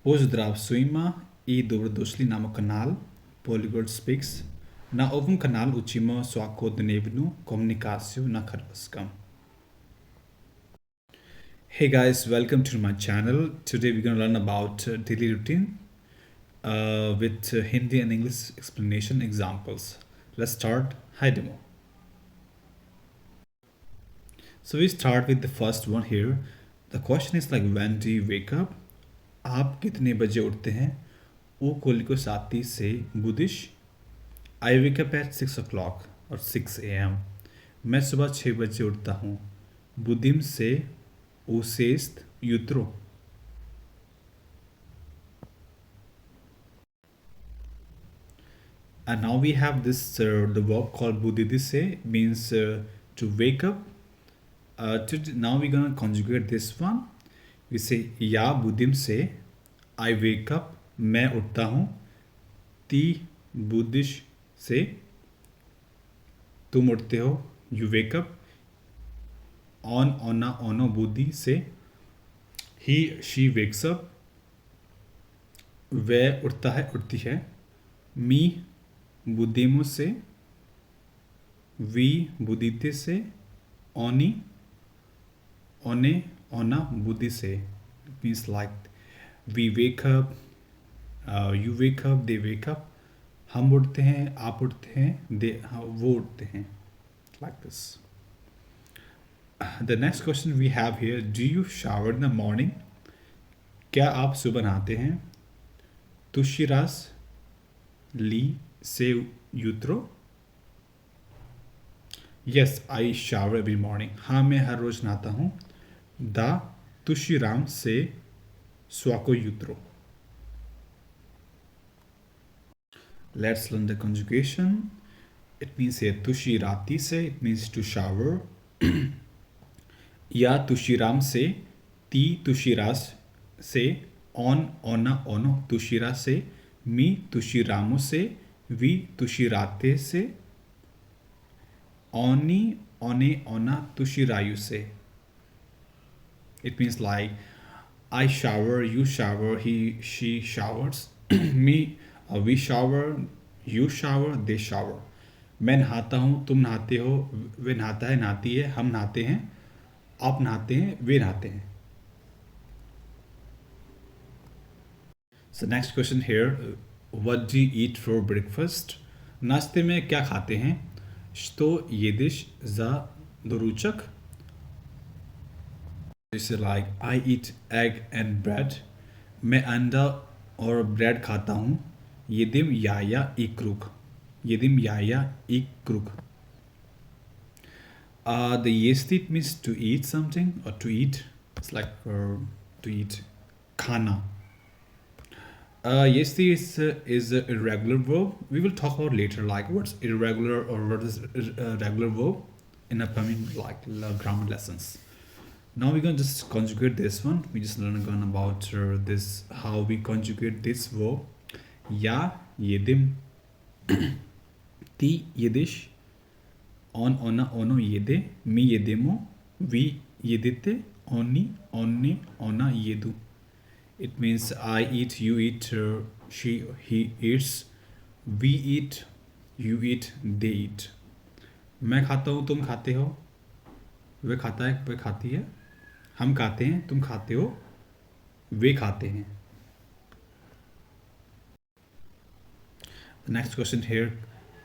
Hoje Draufsuima e dobrodošli na meu canal Polyglot Speaks. Na ovum canal učimo svakodnevnu komunikaciju na hrvatskom. Hey guys, welcome to my channel. Today we're going to learn about daily routine with Hindi and English explanation examples. Let's start. Hi demo. So we start with the first one here. The question is like, when do you wake up? आप कितने बजे उठते हैं? O koliko sati se budish? I wake up at 6 o'clock or 6 a.m. मैं सुबह 6 बजे उठता हूँ. Budim se o sexto jutro. And now we have this the verb called budidise means to wake up. Now we're gonna conjugate this one. We say या बुदिम से I wake up मैं उठता हूँ. ती बुदिश से तुम उठते हो you wake up. On ओना ओनो बुद्धि से he she wakes up. वह उठता है उठती है. मी बुद्धिमो से वी बुदिते से ओनी ओने ओना बुद्धि से. It means like we wake up, you wake up, they wake up. हम उठते हैं आप उठते हैं वो उठते हैं. Like this. The next question we have here, do you shower in the morning? क्या आप सुबह नहाते हैं? तुशिरास ली से यूत्रो. Yes, I shower every morning. हाँ मैं हर रोज नहाता हूँ. दा तुशिराम से स्वाको यूत्रो. Let's learn the conjugation. It means here tushirati se, it means to shower. या तुशिराम से ती तुशिरास से ऑन ओना ओनो तुशिरा से मी तुशिरामो से वी तुशिराते से ओनी ओने ओना तुशिरायु से. It means like I shower, you shower, he she showers, me we shower, you shower, they shower. मैं नहाता हूँ तुम नहाते हो वे नहाता है नहाती है हम नहाते हैं आप नहाते हैं वे नहाते हैं. So next question here, what do you eat for breakfast? नाश्ते में क्या खाते हैं? Что едишь за doručak? This is like I eat egg and bread. मैं अंडा और ब्रेड खाता हूँ. Yedim yaya ikruk. Yedim yaya ikruk. The yestit means to eat something or to eat. It's like to eat khana. Yesti is a irregular verb. We will talk about later like what's irregular or what is regular verb in upcoming like grammar lessons. Now we're going to just conjugate this one. We just learn about this how we conjugate this verb. Ya yedim ti yedish on ona ono yede mi yedemo we yedite oni onne ona yedu. It means I eat, you eat, she he eats, we eat, you eat, they eat. मैं खाता हूँ तुम खाते हो वे खाता है वे खाती है हम खाते हैं तुम खाते हो वे खाते हैं. नेक्स्ट क्वेश्चन हेयर,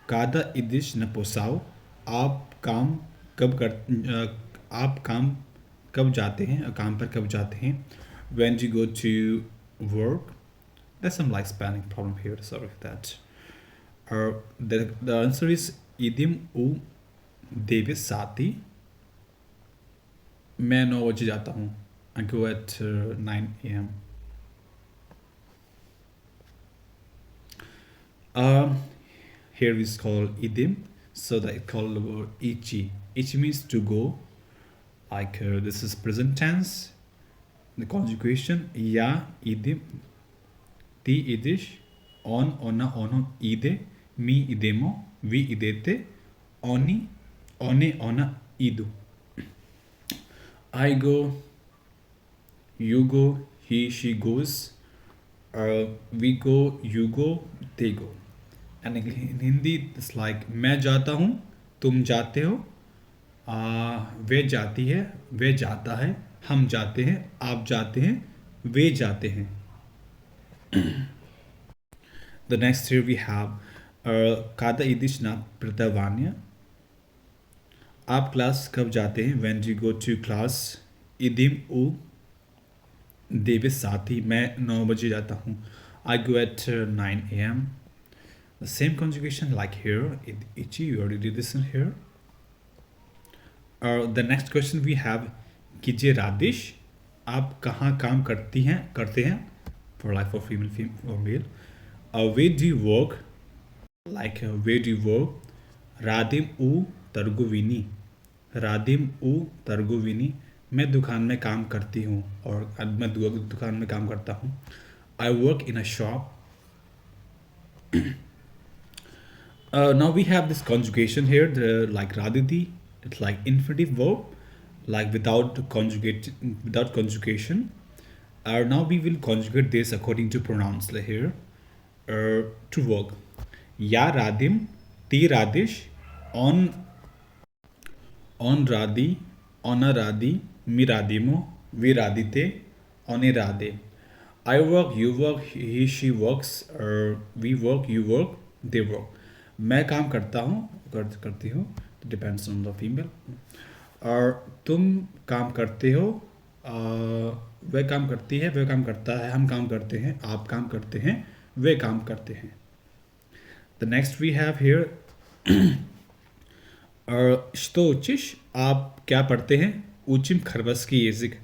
कादा इदिश न पोसाओ. आप काम कब जाते हैं काम पर कब जाते हैं? When do you go to work? There's some like spelling problem here, sorry for that. The answer is idim u devi sati. मैं 9 बजे जाता हूँ. I go at 9 a.m. Here is called idim, so that it's called the word ichi. Ichi means to go, like this is present tense. The conjugation ya idim ti idish on ona ono ide mi idemo vi idete oni one ona idu. I go, you go, he she goes, We go, you go, they go. And in Hindi it's like मैं जाता हूँ, तुम जाते हो, वे जाती है, वे जाता है, हम जाते हैं, आप जाते हैं, वे जाते हैं. The next here we have Kada idishna pratavanya. आप क्लास कब जाते हैं? When do you go to class? इदिम उ देवे साथी. मैं 9 बजे जाता हूँ. I go at 9 a.m. The same conjugation like here. Ichi, you already did this in here. The next question we have कीजिए राधिश. आप कहाँ काम करते हैं for like for female or male. Where do you work? Like where do you work? राधिम उ तरगुविनी. राधिम उ तरगुविनी. मैं दुकान में काम करती हूँ और मैं दुकान में काम करता हूँ. I work in a shop. Now we have this conjugation here, like raditi. It's like infinitive verb, like without conjugation. Now we will conjugate this according to pronouns here. To work. Ya radim, ti radish, on radi, ona radi, mi radimo, vi radite, one rade. I work, you work, he she works, we work, you work, they work. मैं काम करता हूँ, करती हूँ. Depends on the female. और तुम काम करते हो, वह काम करती है, वह काम करता है, हम काम करते हैं, आप काम करते हैं, वे काम करते हैं. The next we have here Shtochish, आप क्या पढ़ते हैं? उचिम खरबस्की येजिक.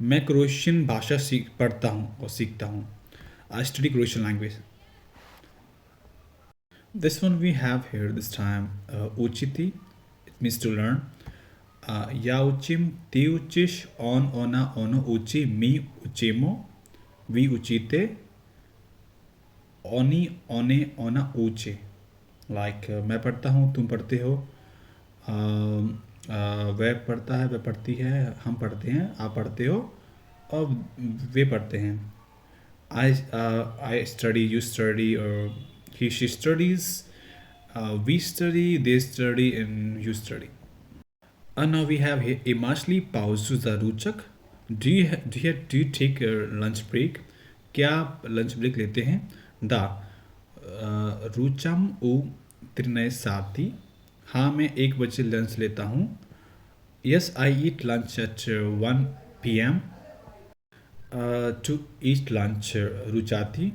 मैं क्रोएशियन भाषा पढ़ता हूँ और सीखता हूँ. I study Croatian language. This one we have here this time uchiti. It means to learn. Ya uchim, ti uchish, on ona ono uchi, mi uchimo, vi uchite, oni one ona uche. Like मैं पढ़ता हूँ, तुम पढ़ते हो, वह पढ़ता है, वह पढ़ती है, हम पढ़ते हैं, आप पढ़ते हो और वे पढ़ते हैं. I study, you study, or he she studies, we study, they study, and you study. And now we have here Imashli pauzu zaruchak. Do you take a lunch break? क्या आप लंच ब्रेक लेते हैं? दा रुचम उ त्रिनय साथी. हाँ, मैं 1 बजे लंच लेता हूँ. Yes, I eat lunch at 1 p.m. To eat lunch ruchati.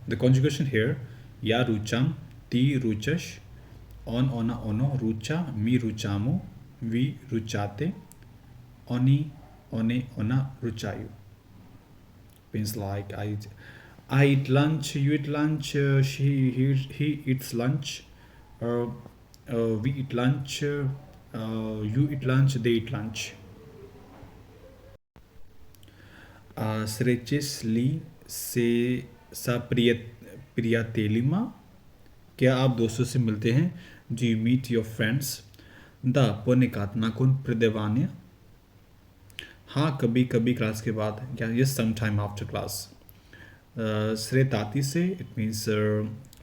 The conjugation here ya rucham, ti ruchash, on ona ono, rucha, mi ruchamo, vi ruchate, oni one ona ruchayu. Means like I eat lunch, you eat lunch, he eats lunch, we eat lunch, you eat lunch, they eat lunch. Srecesli से सा प्रियतेलिमा. क्या आप दोस्तों से मिलते हैं? Do you meet your friends? दा पोनिकातनाकुन प्रदेवान्य. हाँ, कभी कभी क्लास के बाद. Yes, sometime after class. Sretati se, it means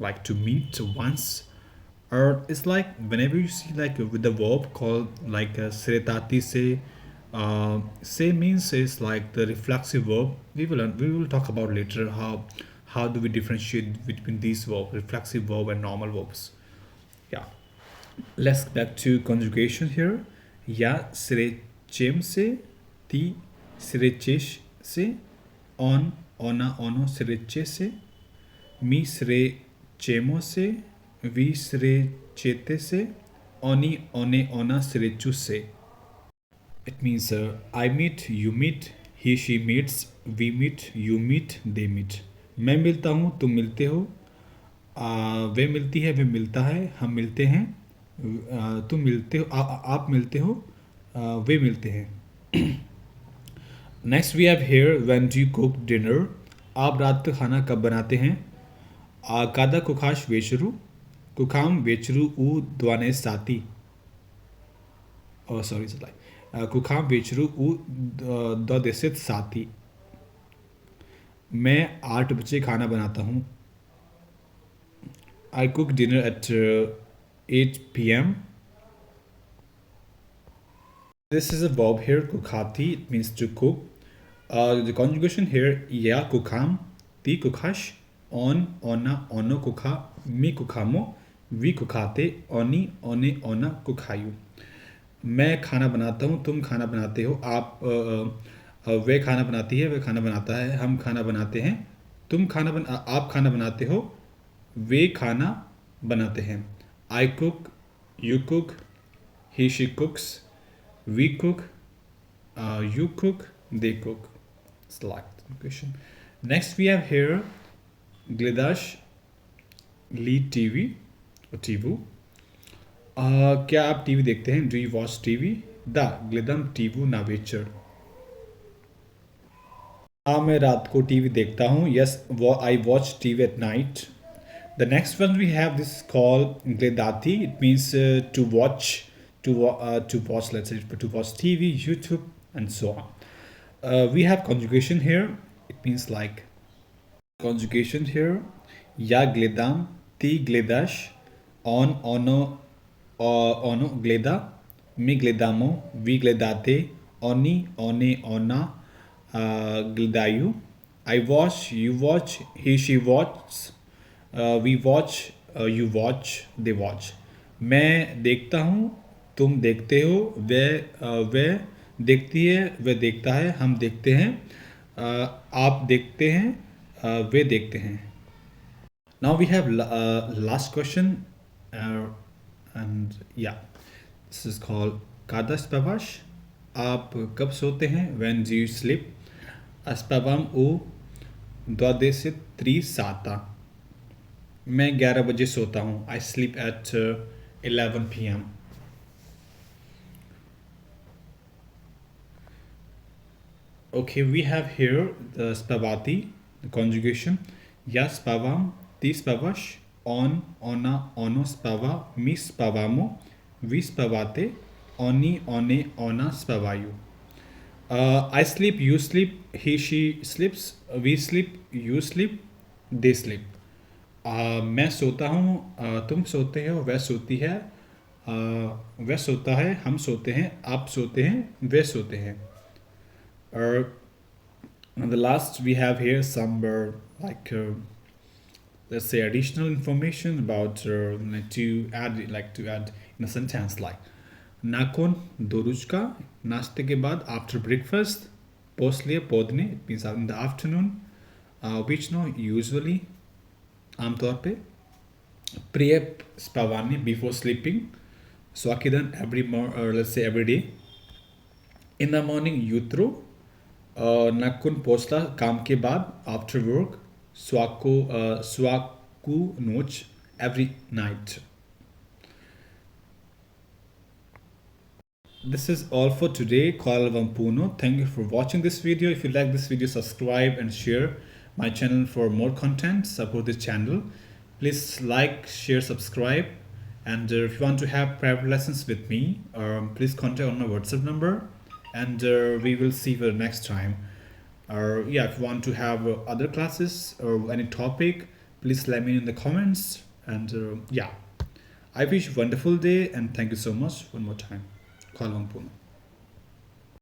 like to meet once, or it's like whenever you see like with the verb called like sretati se. Say means is like the reflexive verb. We will talk about later how do we differentiate between these verbs, reflexive verb and normal verbs. Yeah. Let's get back to conjugation here. Ya srechem se, ti srechesh se, on ona ono sreche se, mi srechemo se, vi srechete se, oni one ona srechu se. It means I meet, you meet, he she meets, we meet, you meet, they meet. मैं मिलता हूँ, तुम मिलते हो, वे मिलती है, वे मिलता है, हम मिलते हैं, तुम मिलते हो, आप मिलते हो, वे मिलते हैं. Next we have here when do you cook dinner. आप रात का खाना कब बनाते हैं? Kada kukash vechuru, kukam vechuru u dwane sati. Oh, sorry, it's like Kukam vechuru u dodeset sati. मैं 8 बजे खाना बनाता हूँ. I cook dinner at 8 p.m. This is a verb here, kukhati. It means to cook. The conjugation here, ya kukham, ti kukhash, on, ona, ono kukha, mi kukhamo, vi kukhate, oni, one, ona kukhayu. मैं खाना बनाता हूँ, तुम खाना बनाते हो, वह खाना बनाती है, वह खाना बनाता है, हम खाना बनाते हैं, आप खाना बनाते हो, वे खाना बनाते हैं. I cook, you cook, he she cooks, we cook, you cook, they cook. Select the question. Next we have here Glidash lead TV or TV. क्या आप टीवी देखते हैं? Do you watch TV? Da Glidam TV Navicher. हाँ मैं रात को TV देखता हूँ. Yes, I watch TV at night. The next one we have this called Gledati. It means to watch, to watch. Let's say to watch TV, YouTube, and so on. We have conjugation here. It means like conjugation here. Ya gledam, ti gledash, on ono, ono gleda, mi gledamo, vi gledate, oni, one, ona, gledayu. I watch, you watch, he, she watches, we watch, you watch, they watch. मैं देखता हूँ, तुम देखते हो, वह देखती है, वह देखता है, हम देखते हैं, आप देखते हैं, वे देखते हैं. Now we have last question, and yeah, this is called Kada spavash. आप कब सोते हैं? When do you sleep? Aspavam u dvadesit tri sata. मैं 11 बजे सोता हूँ. I sleep at 11 p.m. Okay, we have here the spavati, the conjugation. Ya spavam, ti spavash, on, ona, ono spava, mi spavamo, vi spavate, oni, one, ona spavayu. I sleep, you sleep, he, she sleeps, we sleep, you sleep, they sleep. मैं सोता हूँ, तुम सोते हो, वह सोती है, वह सोता है, हम सोते हैं, आप सोते हैं, वे सोते हैं. And the last we have here some like let's say additional information about to add in a sentence like nakon doruchka नाश्ते के बाद after breakfast после podne it means in the afternoon which no usually आमतौर पे प्रिय spavani before sleeping swakidan let's say every day in the morning yutro nakun posta काम के बाद after work swaku noch every night. This is all for today. Kuala Vampuno. Thank you for watching this video. If you like this video, subscribe and share my channel for more content. Support this channel. Please like, share, subscribe. And if you want to have private lessons with me, please contact on my WhatsApp number. And we will see you next time. Or yeah, if you want to have other classes or any topic, please let me know in the comments. And yeah, I wish you a wonderful day and thank you so much one more time. Kuala Lumpur.